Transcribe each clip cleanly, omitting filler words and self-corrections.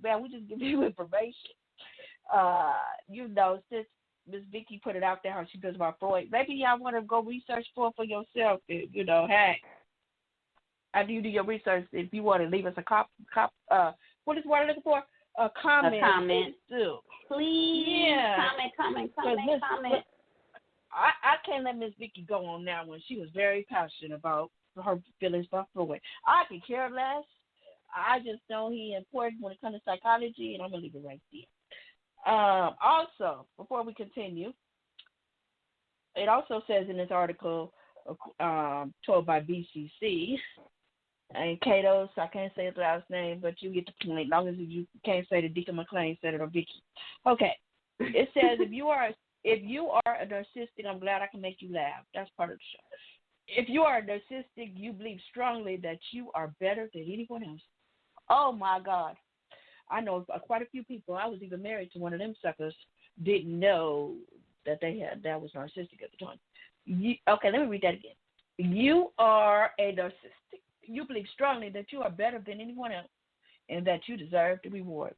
man, we just give you information. Since Miss Vicky put it out there how she feels about Freud, maybe y'all want to go research for yourself. Hey, after you do your research, if you want to leave us a what is what I'm looking for? A comment. A comment. Too. Please. Yeah. Comment. I can't let Miss Vicky go on now when she was very passionate about her feelings about Freud. I could care less. I just know he's important when it comes to psychology, and I'm going to leave it right there. Also, before we continue, it also says in this article told by BCC, and Kato's, I can't say his last name, but you get the point. As long as you can't say the Deacon McLean said it or Vicky. Okay. It says if you are a narcissistic, I'm glad I can make you laugh. That's part of the show. If you are a narcissistic, you believe strongly that you are better than anyone else. Oh my God. I know quite a few people. I was even married to one of them suckers. Didn't know that that was narcissistic at the time. Okay, let me read that again. You are a narcissistic. You believe strongly that you are better than anyone else and that you deserve the reward.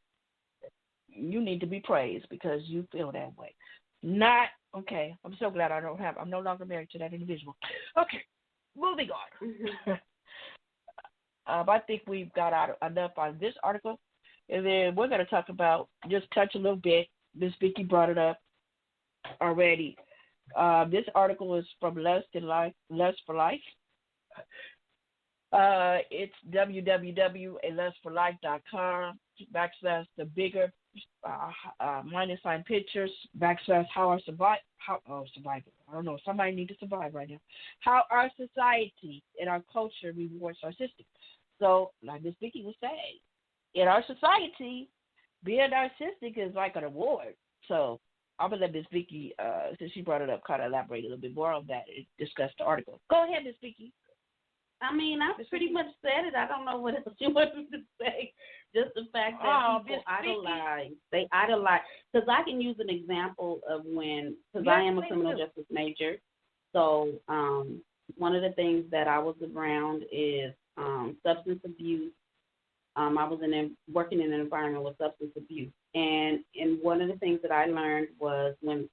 You need to be praised because you feel that way. Not okay. I'm so glad I'm no longer married to that individual. Okay, moving on. I think we've got out enough on this article, and then we're going to talk about just touch a little bit. Miss Vicky brought it up already. This article is from Lust for Life. It's www.alustforlife.com/the bigger -sign pictures /how our survive survival. I don't know. Somebody need to survive right now. How our society and our culture rewards narcissistic. So, like Miss Vicky was saying, in our society, being narcissistic is like an award. So I'm gonna let Miss Vicky, since she brought it up, kind of elaborate a little bit more on that and discuss the article. Go ahead, Miss Vicky. I mean, I pretty much said it. I don't know what else you want to say. Just the fact that people idolize. They idolize. Because I can use an example of because I am a criminal justice major. So one of the things that I was around is substance abuse. I was working in an environment with substance abuse. And one of the things that I learned was when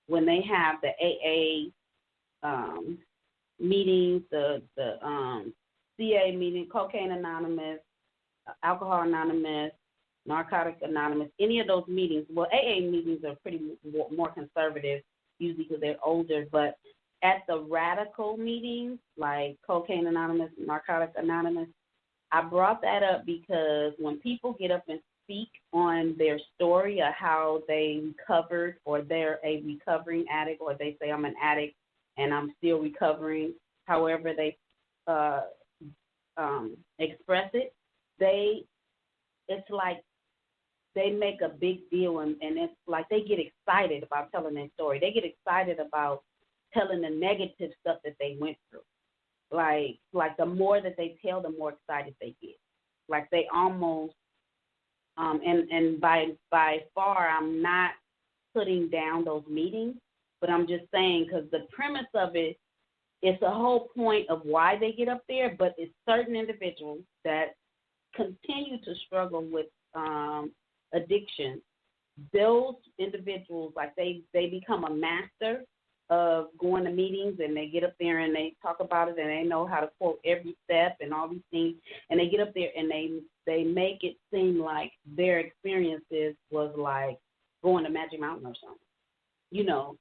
they have the AA meetings, the CA meeting, Cocaine Anonymous, Alcohol Anonymous, Narcotic Anonymous, any of those meetings. Well, AA meetings are pretty more conservative, usually because they're older. But at the radical meetings, like Cocaine Anonymous, Narcotic Anonymous, I brought that up because when people get up and speak on their story of how they recovered, or they're a recovering addict, or they say I'm an addict and I'm still recovering, however they express it, it's like they make a big deal, and it's like they get excited about telling their story. They get excited about telling the negative stuff that they went through. Like the more that they tell, the more excited they get. Like they almost, and by far, I'm not putting down those meetings, but I'm just saying, because the premise of it, it's the whole point of why they get up there, but it's certain individuals that continue to struggle with addiction. Those individuals, like they become a master of going to meetings, and they get up there and they talk about it, and they know how to quote every step and all these things, and they get up there and they make it seem like their experiences was like going to Magic Mountain or something, you know.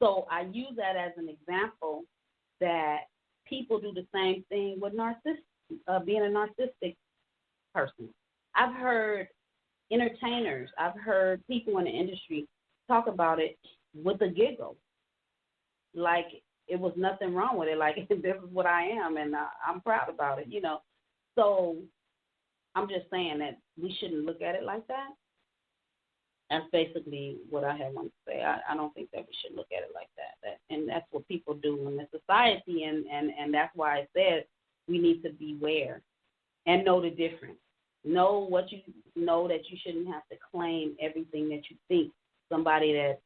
So I use that as an example that people do the same thing with being a narcissistic person. I've heard entertainers, I've heard people in the industry talk about it with a giggle, like it was nothing wrong with it, like this is what I am, and I'm proud about it, you know. So I'm just saying that we shouldn't look at it like that. That's basically what I had wanted to say. I don't think that we should look at it like that. And that's what people do in the society, and that's why I said we need to beware and know the difference. Know what you know, that you shouldn't have to claim everything that you think. Somebody that's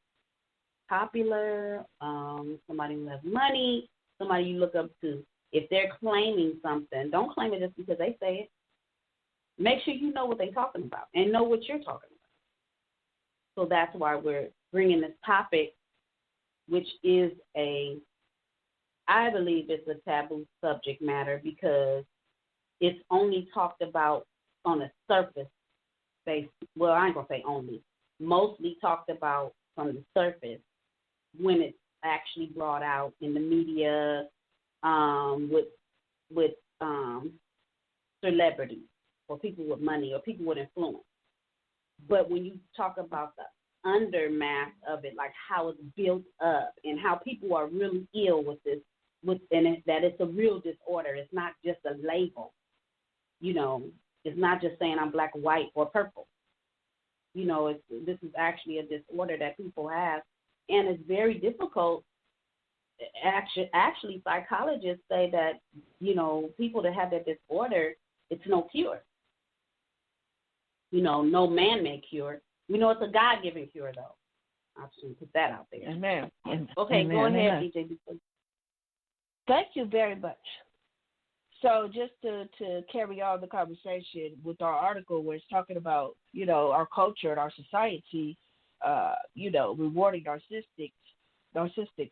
popular, somebody who has money, somebody you look up to. If they're claiming something, don't claim it just because they say it. Make sure you know what they're talking about and know what you're talking about. So that's why we're bringing this topic, which is I believe it's a taboo subject matter because it's only talked about on a surface basis. Well, I ain't going to say only. Mostly talked about from the surface when it's actually brought out in the media with celebrities or people with money or people with influence. But when you talk about the undermath of it, like how it's built up and how people are really ill with this, that it's a real disorder. It's not just a label. It's not just saying I'm black, white, or purple. This is actually a disorder that people have, and it's very difficult. Actually, psychologists say that, people that have that disorder, it's no cure. No man-made cure. We know it's a God-given cure, though. I'll just put that out there. Amen. Okay, Amen. go ahead, Amen. DJ. Thank you very much. So just to carry on the conversation with our article where it's talking about, our culture and our society, rewarding narcissistic.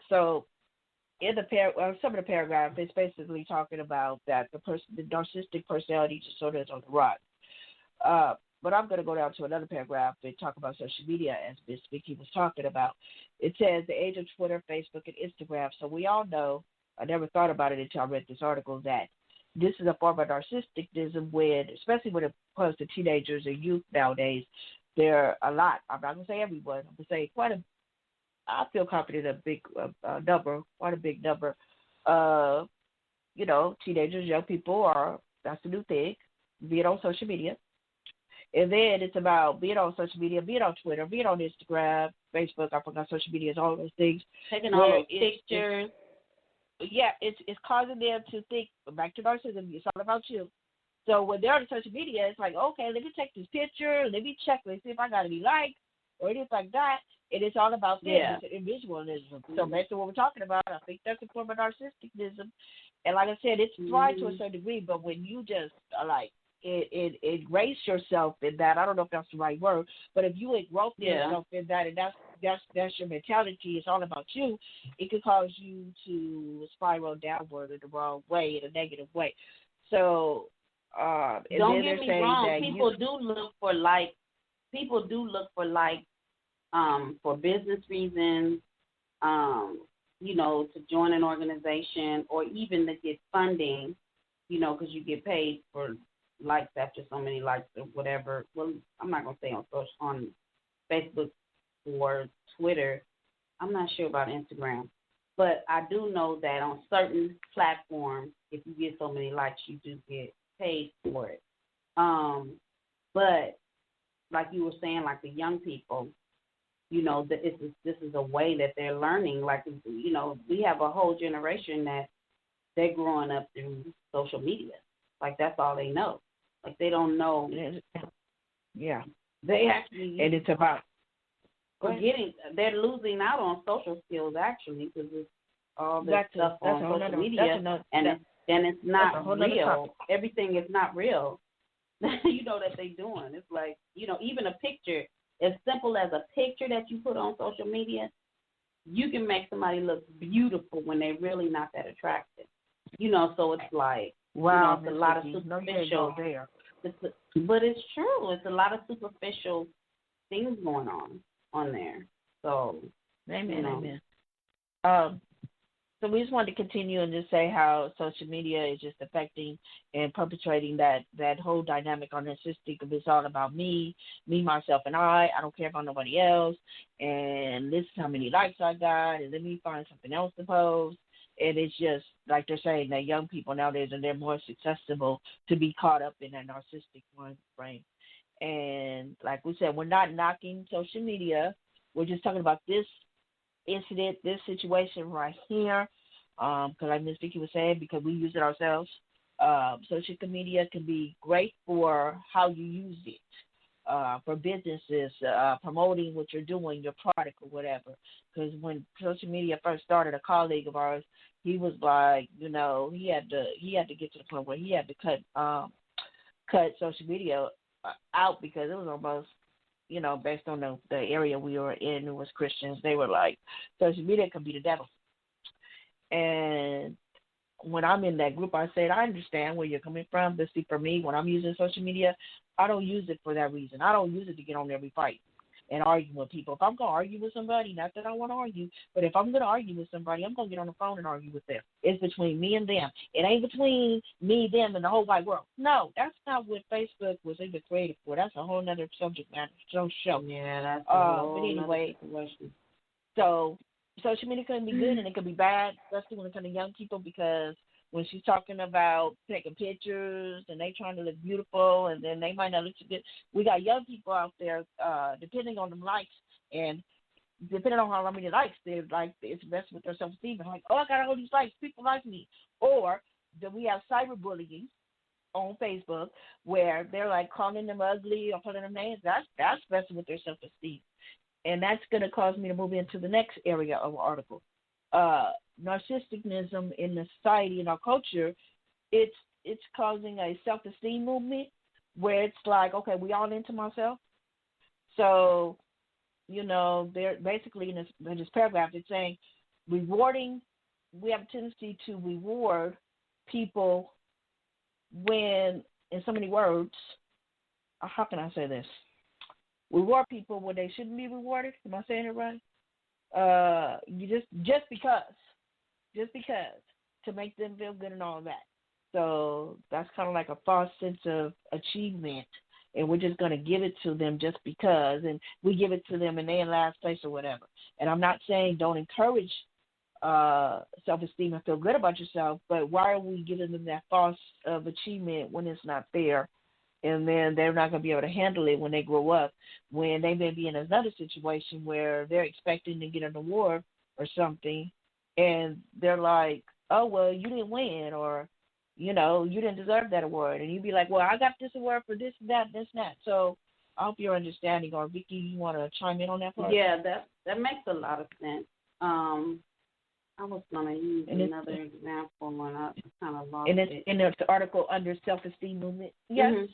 So in some of the paragraph, it's basically talking about that the narcissistic personality disorder is on the rise. But I'm going to go down to another paragraph and talk about social media, as Ms. Vicky was talking about. It says the age of Twitter, Facebook, and Instagram. So we all know, I never thought about it until I read this article, that this is a form of narcissism especially when it comes to teenagers and youth nowadays. There are a lot. I'm not going to say everyone. I'm going to say I feel confident a big number, quite a big number. Teenagers, young people that's the new thing, being on social media. And then it's about being on social media, being on Twitter, being on Instagram, Facebook. I forgot social media is all those things. Taking all those pictures. It's causing them to think, back to narcissism, it's all about you. So when they're on social media, it's like, okay, let me take this picture, let me check, let's see if I got any likes or anything like that. And it's all about them. Yeah. It's individualism. So based on what we're talking about, I think that's a form of narcissism. And like I said, it's fine to a certain degree, but when you just it erase yourself in that, I don't know if that's the right word, but if you engross yourself in that, and that's your mentality, it's all about you, it could cause you to spiral downward in the wrong way, in a negative way. So don't get me wrong, people do look for for business reasons, to join an organization or even to get funding, because you get paid for likes after so many likes or whatever. Well, I'm not going to say on Facebook or Twitter. I'm not sure about Instagram. But I do know that on certain platforms, if you get so many likes, you do get paid for it. But like you were saying, like the young people, this is a way that they're learning. Like, we have a whole generation that they're growing up through social media. Like, that's all they know. Like, they don't know. Yeah. They actually. And it's about. They're losing out on social skills, actually, because it's all this stuff on social media. And it's not real. Everything is not real. That they're doing. It's like, even a picture, as simple as a picture that you put on social media, you can make somebody look beautiful when they're really not that attractive. So it's like, wow, it's a lot of superficial. But it's true. It's a lot of superficial things going on there. So, amen. So we just wanted to continue and just say how social media is just affecting and perpetrating that whole dynamic on narcissistic. It's all about me, myself, and I. I don't care about nobody else. And this is how many likes I got, and let me find something else to post. And it's just, like they're saying, that young people nowadays, and they're more susceptible to be caught up in that narcissistic mind frame. And like we said, we're not knocking social media. We're just talking about this incident, this situation right here, because like Ms. Vicky was saying, because we use it ourselves. Social media can be great for how you use it, for businesses, promoting what you're doing, your product or whatever. Because when social media first started, a colleague of ours, he was like, he had to get to the point where he had to cut social media out because it was almost, based on the area we were in, it was Christians. They were like, social media can be the devil. And when I'm in that group, I said, I understand where you're coming from. But see, for me, when I'm using social media, I don't use it for that reason. I don't use it to get on every fight and argue with people. If I'm going to argue with somebody, not that I want to argue, but if I'm going to argue with somebody, I'm going to get on the phone and argue with them. It's between me and them. It ain't between me, them, and the whole wide world. No, that's not what Facebook was even created for. That's a whole other subject matter. So show. Yeah, that's a whole but anyway, situation. So social media can be good and it can be bad, especially when it comes to young people, because when she's talking about taking pictures and they trying to look beautiful and then they might not look too good. We got young people out there, depending on them likes and depending on how many likes, they're like, it's messing with their self-esteem. They're like, oh, I got all these likes, people like me. Or then we have cyberbullying on Facebook where they're like calling them ugly or calling them names. That's messing with their self-esteem. And that's going to cause me to move into the next area of the article. Narcissism in the society, in our culture, it's causing a self-esteem movement where it's like, okay, we all into myself. So, they're basically in this paragraph, it's saying we have a tendency to reward people when, in so many words, how can I say this? Reward people when they shouldn't be rewarded. Am I saying it right? You just because to make them feel good and all that. So that's kind of like a false sense of achievement, and we're just going to give it to them just because, and we give it to them and they're in last place or whatever. And I'm not saying don't encourage self-esteem and feel good about yourself, but why are we giving them that false of achievement when it's not fair? And then they're not going to be able to handle it when they grow up, when they may be in another situation where they're expecting to get an award or something, and they're like, oh, well, you didn't win, or, you didn't deserve that award. And you'd be like, well, I got this award for this, that, this, and that. So I hope you're understanding. Or, Vicky, you want to chime in on that part? Yeah, that makes a lot of sense. I was going to use another example, and I kind of lost it. In the article under self-esteem movement? Yes. Mm-hmm.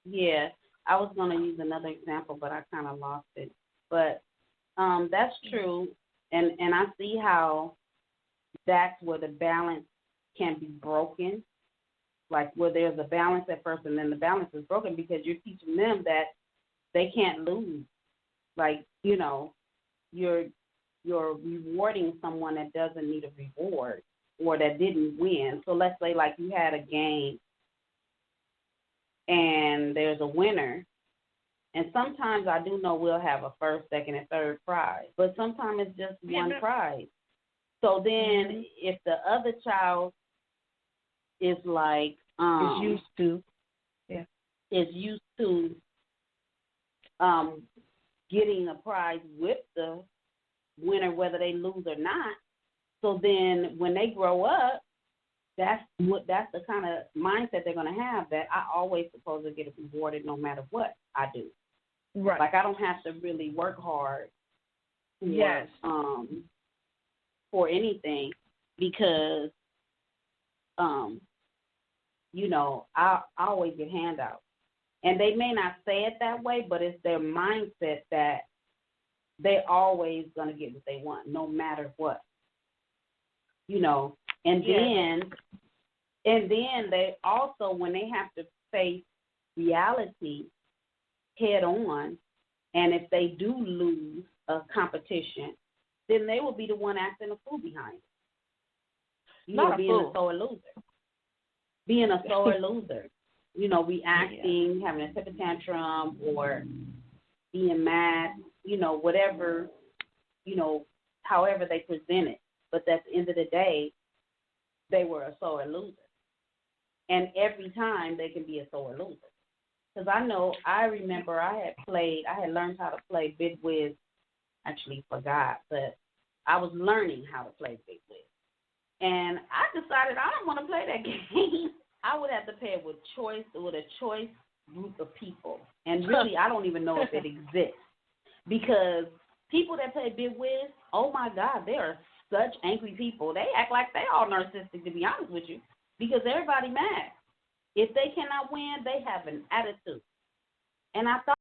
Yeah, I was going to use another example, but I kind of lost it. But that's true, and I see how that's where the balance can be broken, like where there's a balance at first, and then the balance is broken because you're teaching them that they can't lose. Like, you're rewarding someone that doesn't need a reward or that didn't win. So let's say like you had a game and there's a winner, and sometimes I do know we'll have a first, second, and third prize, but sometimes it's just one prize. So then if the other child is like is used to getting a prize with the winner, whether they lose or not, so then when they grow up, that's the kind of mindset they're going to have, that I always supposed to get rewarded no matter what I do. Right. Like I don't have to really work hard for anything because, I always get handouts. And they may not say it that way, but it's their mindset that they're always going to get what they want no matter what. And then they also, when they have to face reality head on, and if they do lose a competition, then they will be the one acting a fool behind it. Being a sore loser. Being a sore loser. Reacting, having a temper tantrum, or being mad, whatever, however they present it. But at the end of the day, they were a sore loser. And every time they can be a sore loser. Because I remember I had learned how to play Bid Whiz. Actually forgot, but I was learning how to play Bid Whiz. And I decided I don't want to play that game. I would have to play it with a choice group of people. And really, I don't even know if it exists. Because people that play Bid Whiz, oh my God, they are such angry people. They act like they all narcissistic, to be honest with you, because everybody mad. If they cannot win, they have an attitude. And I thought